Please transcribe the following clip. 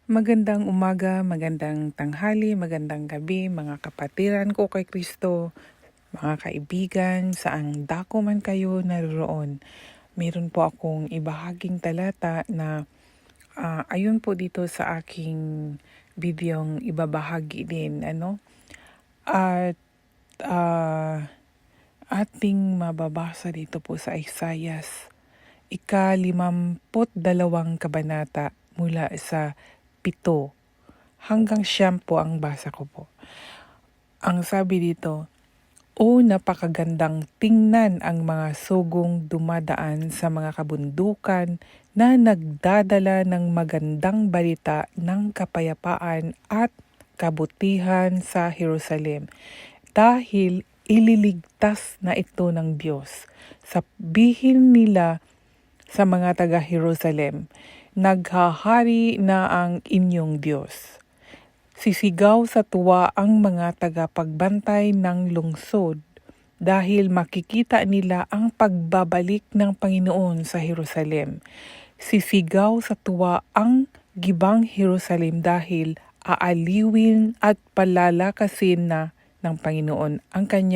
Magandang umaga, magandang tanghali, magandang gabi mga kapatiran ko kay Kristo, mga kaibigan, saang dako man kayo naroroon. Meron po akong ibahaging talata na ayon po dito sa aking videong ibabahagi din at ah, ating mababasa dito po sa Isaias ika-52 kabanata mula sa 7 hanggang 9 po ang basa ko po. Ang sabi dito, "O napakagandang tingnan ang mga sugong dumadaan sa mga kabundukan na nagdadala ng magandang balita ng kapayapaan at kabutihan sa Jerusalem, dahil ililigtas na ito ng Diyos. Sabihin nila sa mga taga-Jerusalem, naghahari na ang inyong Diyos. Sisigaw sa tuwa ang mga tagapagbantay ng lungsod dahil makikita nila ang pagbabalik ng Panginoon sa Jerusalem. Sisigaw sa tuwa ang gibang Jerusalem dahil aaliwin at palalakasin na ng Panginoon ang kanya